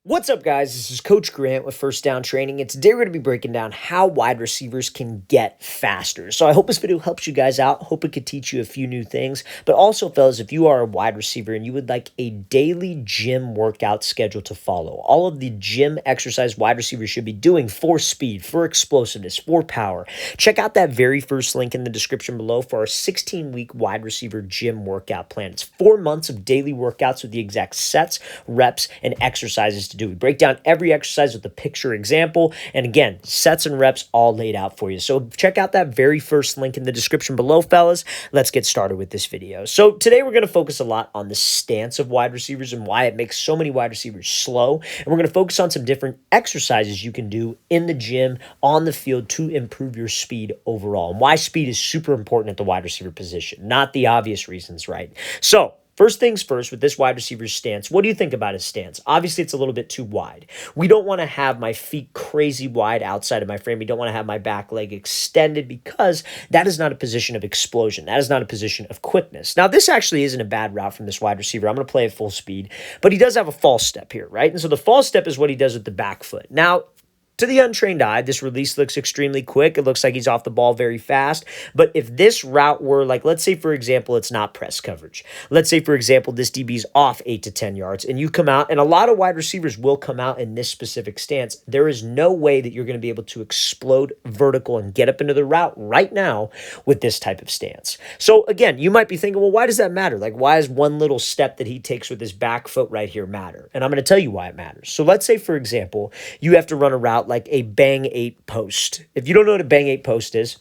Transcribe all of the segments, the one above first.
What's up, guys? This is Coach Grant with First Down Training, and today we're going to be breaking down how wide receivers can get faster. So I hope this video helps you guys out. Hope it could teach you a few new things. But also, fellas, if you are a wide receiver and you would like a daily gym workout schedule to follow, all of the gym exercise wide receivers should be doing for speed, for explosiveness, for power, check out that very first link in the description below for our 16-week wide receiver gym workout plan. It's 4 months of daily workouts with the exact sets, reps, and exercises to do. We break down every exercise with a picture example, and again, sets and reps all laid out for you. So check out that very first link in the description below, fellas. Let's get started with this video. So today we're going to focus a lot on the stance of wide receivers and why it makes so many wide receivers slow, and we're going to focus on some different exercises you can do in the gym, on the field, to improve your speed overall, and why speed is super important at the wide receiver position. Not the obvious reasons, right? So first things first, with this wide receiver's stance, what do you think about his stance? Obviously, it's a little bit too wide. We don't want to have my feet crazy wide outside of my frame. We don't want to have my back leg extended because that is not a position of explosion. That is not a position of quickness. Now, this actually isn't a bad route from this wide receiver. I'm going to play at full speed, but he does have a false step here, right? And so the false step is what he does with the back foot. Now, to the untrained eye, this release looks extremely quick. It looks like he's off the ball very fast. But if this route were like, let's say, for example, it's not press coverage. Let's say, for example, this DB's off 8 to 10 yards, and you come out, and a lot of wide receivers will come out in this specific stance. There is no way that you're going to be able to explode vertical and get up into the route right now with this type of stance. So again, you might be thinking, well, why does that matter? Like, why is one little step that he takes with his back foot right here matter? And I'm going to tell you why it matters. So let's say, for example, you have to run a route like a bang 8 post. If you don't know what a bang 8 post is,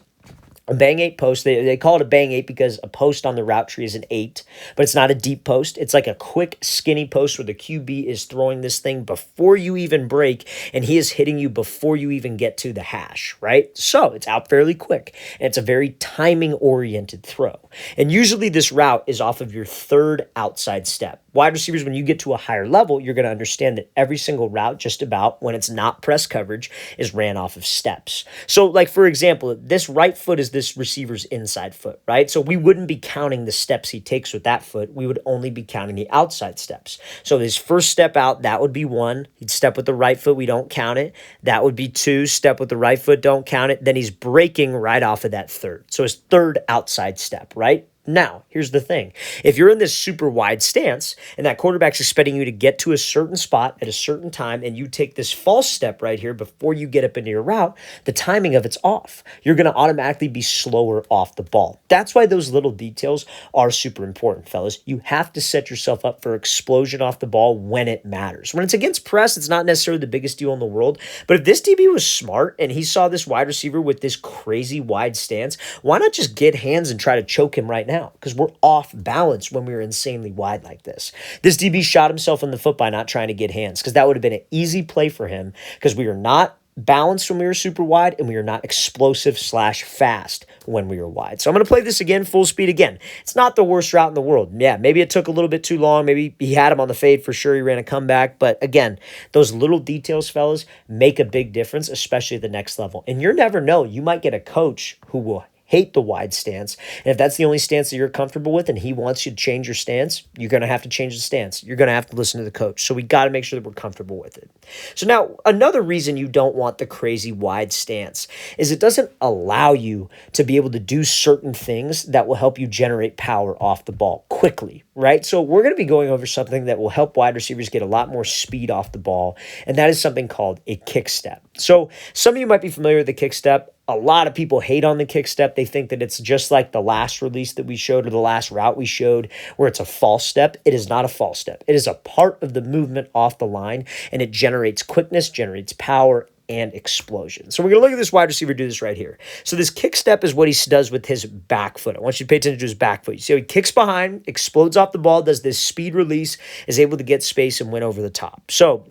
a bang 8 post, they call it a bang 8 because a post on the route tree is an 8, but it's not a deep post. It's like a quick, skinny post where the QB is throwing this thing before you even break, and he is hitting you before you even get to the hash, right? So it's out fairly quick, and it's a very timing-oriented throw. And usually this route is off of your third outside step. Wide receivers, when you get to a higher level, you're going to understand that every single route, just about, when it's not press coverage, is ran off of steps. So, like, for example, this right foot is this receiver's inside foot, right? So we wouldn't be counting the steps he takes with that foot. We would only be counting the outside steps. So his first step out, that would be 1. He'd step with the right foot. We don't count it. That would be 2. Step with the right foot. Don't count it. Then he's breaking right off of that third. So his third outside step, right? Now, here's the thing. If you're in this super wide stance and that quarterback's expecting you to get to a certain spot at a certain time and you take this false step right here before you get up into your route, the timing of it's off. You're going to automatically be slower off the ball. That's why those little details are super important, fellas. You have to set yourself up for explosion off the ball when it matters. When it's against press, it's not necessarily the biggest deal in the world, but if this DB was smart and he saw this wide receiver with this crazy wide stance, why not just get hands and try to choke him right now? Because we're off balance when we're insanely wide like this. This DB shot himself in the foot by not trying to get hands, because that would have been an easy play for him, because we are not balanced when we were super wide, and we are not explosive/fast when we were wide. So I'm going to play this again, full speed again. It's not the worst route in the world. Yeah, maybe it took a little bit too long. Maybe he had him on the fade for sure. He ran a comeback. But again, those little details, fellas, make a big difference, especially at the next level. And you never know. You might get a coach who will hate the wide stance. And if that's the only stance that you're comfortable with and he wants you to change your stance, you're going to have to change the stance. You're going to have to listen to the coach. So we got to make sure that we're comfortable with it. So now, another reason you don't want the crazy wide stance is it doesn't allow you to be able to do certain things that will help you generate power off the ball quickly, right? So we're going to be going over something that will help wide receivers get a lot more speed off the ball, and that is something called a kick step. So some of you might be familiar with the kick step. A lot of people hate on the kick step. They think that it's just like the last release that we showed or the last route we showed where it's a false step. It is not a false step. It is a part of the movement off the line, and it generates quickness, generates power, and explosion. So we're going to look at this wide receiver do this right here. So this kick step is what he does with his back foot. I want you to pay attention to his back foot. You see how he kicks behind, explodes off the ball, does this speed release, is able to get space and win over the top. So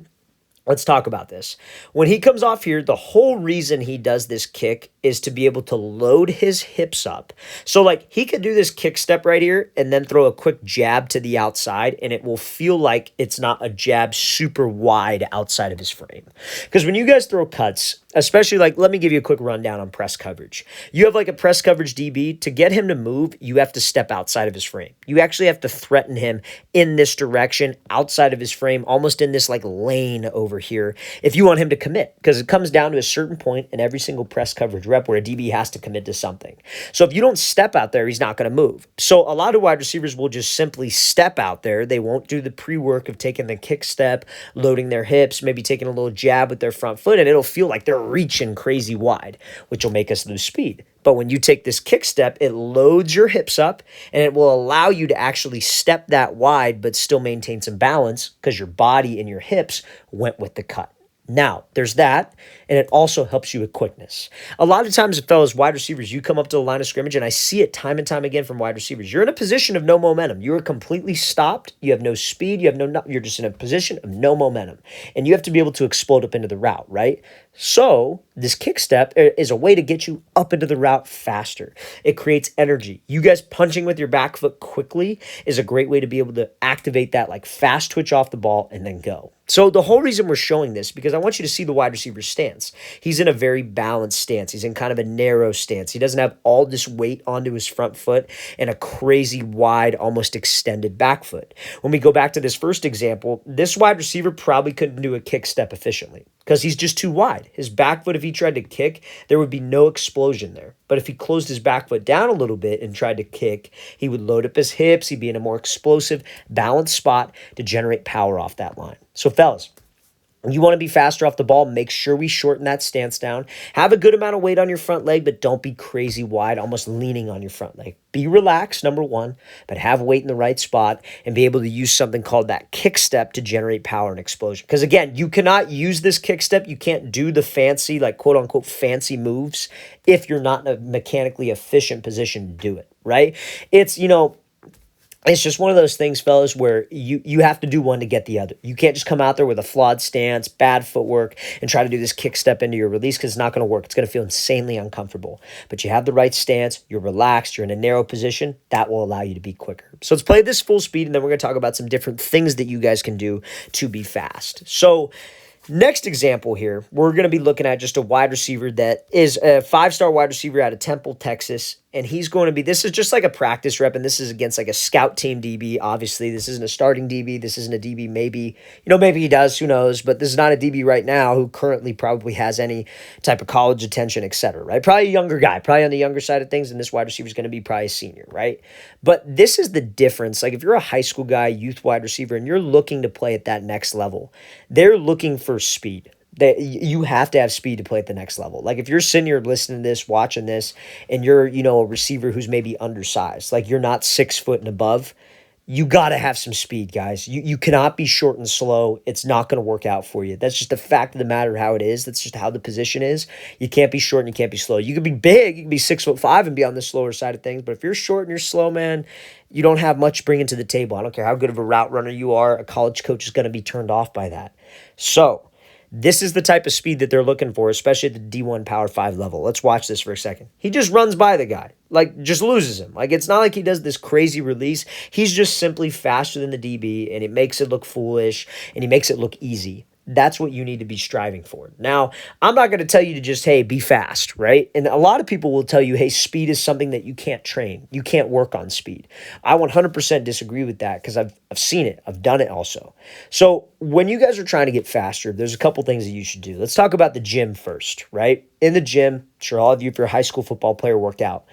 Let's talk about this. When he comes off here, the whole reason he does this kick is to be able to load his hips up. So, like, he could do this kick step right here and then throw a quick jab to the outside, and it will feel like it's not a jab super wide outside of his frame. Because when you guys throw cuts, especially like, let me give you a quick rundown on press coverage. You have like a press coverage DB. To get him to move, you have to step outside of his frame. You actually have to threaten him in this direction, outside of his frame, almost in this like lane over here, if you want him to commit, because it comes down to a certain point in every single press coverage rep where a DB has to commit to something. So if you don't step out there, he's not going to move. So a lot of wide receivers will just simply step out there. They won't do the pre-work of taking the kick step, loading their hips, maybe taking a little jab with their front foot, and it'll feel like they're reaching crazy wide, which will make us lose speed. But when you take this kick step, it loads your hips up and it will allow you to actually step that wide but still maintain some balance because your body and your hips went with the cut. Now, there's that, and it also helps you with quickness. A lot of times, fellas, wide receivers, you come up to the line of scrimmage, and I see it time and time again from wide receivers. You're in a position of no momentum. You are completely stopped. You have no speed. You're just in a position of no momentum, and you have to be able to explode up into the route, right? So this kick step is a way to get you up into the route faster. It creates energy. You guys punching with your back foot quickly is a great way to be able to activate that like fast twitch off the ball and then go. So the whole reason we're showing this, because I want you to see the wide receiver's stance. He's in a very balanced stance. He's in kind of a narrow stance. He doesn't have all this weight onto his front foot and a crazy wide, almost extended back foot. When we go back to this first example, this wide receiver probably couldn't do a kick step efficiently because he's just too wide. His back foot, if he tried to kick, there would be no explosion there. But if he closed his back foot down a little bit and tried to kick, he would load up his hips. He'd be in a more explosive, balanced spot to generate power off that line. So fellas, you want to be faster off the ball, make sure we shorten that stance down. Have a good amount of weight on your front leg, but don't be crazy wide, almost leaning on your front leg. Be relaxed, number one, but have weight in the right spot and be able to use something called that kick step to generate power and explosion. Because again, you cannot use this kick step. You can't do the fancy, like quote unquote, fancy moves if you're not in a mechanically efficient position to do it, right? It's just one of those things, fellas, where you have to do one to get the other. You can't just come out there with a flawed stance, bad footwork, and try to do this kick step into your release because it's not going to work. It's going to feel insanely uncomfortable. But you have the right stance, you're relaxed, you're in a narrow position, that will allow you to be quicker. So let's play this full speed, and then we're going to talk about some different things that you guys can do to be fast. So next example here, we're going to be looking at just a wide receiver that is a 5-star wide receiver out of Temple, Texas. And he's going to be, this is just like a practice rep, and this is against like a scout team DB. Obviously, this isn't a starting DB. This isn't a DB. Maybe he does, who knows? But this is not a DB right now who currently probably has any type of college attention, etc. Right? Probably a younger guy, probably on the younger side of things, and this wide receiver is going to be probably a senior, right? But this is the difference. Like if you're a high school guy, youth wide receiver, and you're looking to play at that next level, they're looking for speed. That you have to have speed to play at the next level. Like if you're sitting here listening to this, watching this, and you're, a receiver who's maybe undersized, like you're not 6 foot and above, you got to have some speed, guys. You cannot be short and slow. It's not going to work out for you. That's just the fact of the matter how it is. That's just how the position is. You can't be short and you can't be slow. You could be big. You can be 6'5" and be on the slower side of things. But if you're short and you're slow, man, you don't have much bringing to the table. I don't care how good of a route runner you are. A college coach is going to be turned off by that. So this is the type of speed that they're looking for, especially at the D1 Power 5 level. Let's watch this for a second. He just runs by the guy, like just loses him. Like it's not like he does this crazy release. He's just simply faster than the DB, and it makes it look foolish, and he makes it look easy. That's what you need to be striving for. Now, I'm not going to tell you to just, hey, be fast, right? And a lot of people will tell you, hey, speed is something that you can't train. You can't work on speed. I 100% disagree with that because I've seen it. I've done it also. So when you guys are trying to get faster, there's a couple things that you should do. Let's talk about the gym first, right? In the gym, I'm sure all of you, if you're a high school football player, worked out.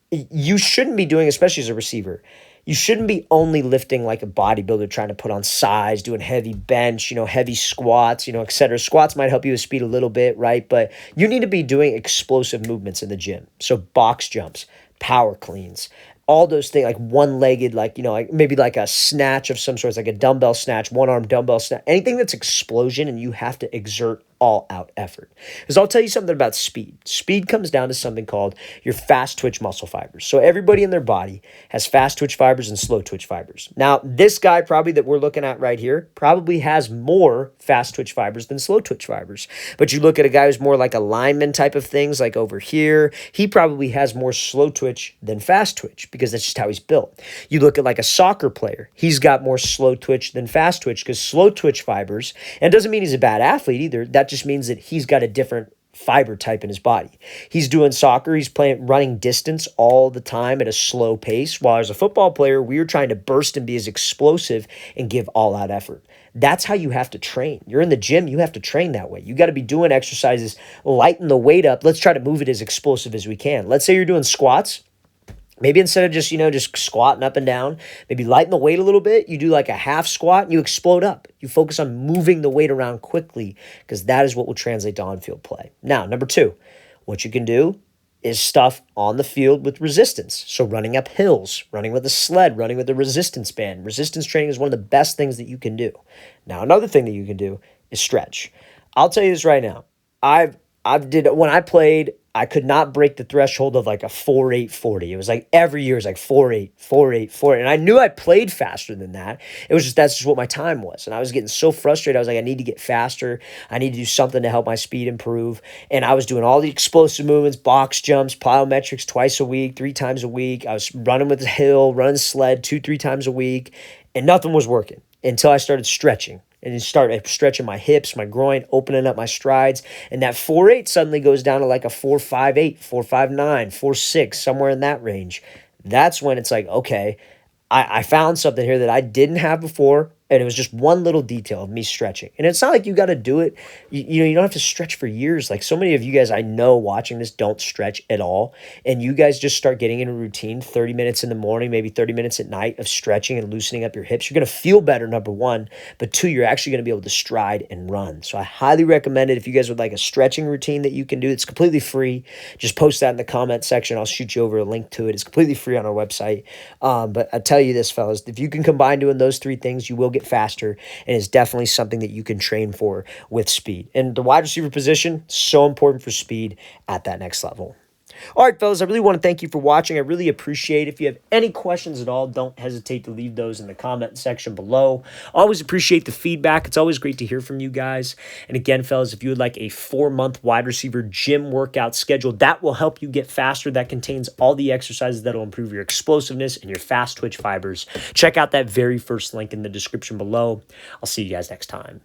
You shouldn't be doing, especially as a receiver, you shouldn't be only lifting like a bodybuilder trying to put on size, doing heavy bench, heavy squats, et cetera. Squats might help you with speed a little bit, right? But you need to be doing explosive movements in the gym. So box jumps, power cleans, all those things, like one-legged, like maybe like a snatch of some sort, like a dumbbell snatch, one-arm dumbbell snatch, anything that's explosion and you have to exert all-out effort. Because I'll tell you something about speed. Speed comes down to something called your fast twitch muscle fibers. So everybody in their body has fast twitch fibers and slow twitch fibers. Now, this guy probably that we're looking at right here probably has more fast twitch fibers than slow twitch fibers. But you look at a guy who's more like a lineman type of things, like over here, he probably has more slow twitch than fast twitch because that's just how he's built. You look at like a soccer player, he's got more slow twitch than fast twitch because slow twitch fibers, and it doesn't mean he's a bad athlete either. That just means that he's got a different fiber type in his body. He's doing soccer, he's running distance all the time at a slow pace, while as a football player, we're trying to burst and be as explosive and give all out effort. That's how you have to train. You're in the gym, you have to train that way. You got to be doing exercises, lighten the weight up. Let's try to move it as explosive as we can. Let's say you're doing squats. Maybe instead of just squatting up and down, maybe lighten the weight a little bit. You do like a half squat and you explode up. You focus on moving the weight around quickly because that is what will translate to on-field play. Now, number two, what you can do is stuff on the field with resistance. So running up hills, running with a sled, running with a resistance band. Resistance training is one of the best things that you can do. Now, another thing that you can do is stretch. I'll tell you this right now. When I played, I could not break the threshold of like a 4.840. It was like every year it was like 4.8, 4.8, 4.8. And I knew I played faster than that. That's just what my time was. And I was getting so frustrated. I was like, I need to get faster. I need to do something to help my speed improve. And I was doing all the explosive movements, box jumps, plyometrics twice a week, 3 times a week. I was running with the hill, running sled 2-3 times a week, and nothing was working until I started stretching. And start stretching my hips, my groin, opening up my strides. And that 4.8 suddenly goes down to like a 4.58, 4.59, 4.6, somewhere in that range. That's when it's like, okay, I found something here that I didn't have before. And it was just one little detail of me stretching. And it's not like you got to do it. You don't have to stretch for years. Like so many of you guys I know watching this don't stretch at all. And you guys just start getting in a routine, 30 minutes in the morning, maybe 30 minutes at night of stretching and loosening up your hips. You're going to feel better, number one. But two, you're actually going to be able to stride and run. So I highly recommend it if you guys would like a stretching routine that you can do. It's completely free. Just post that in the comment section. I'll shoot you over a link to it. It's completely free on our website. But I tell you this, fellas, if you can combine doing those 3 things, you will get faster, and it's definitely something that you can train for with speed. And the wide receiver position, so important for speed at that next level. All right, fellas, I really want to thank you for watching. I really appreciate it. If you have any questions at all, don't hesitate to leave those in the comment section below. Always appreciate the feedback. It's always great to hear from you guys. And again, fellas, if you would like a 4-month wide receiver gym workout schedule, that will help you get faster. That contains all the exercises that will improve your explosiveness and your fast twitch fibers. Check out that very first link in the description below. I'll see you guys next time.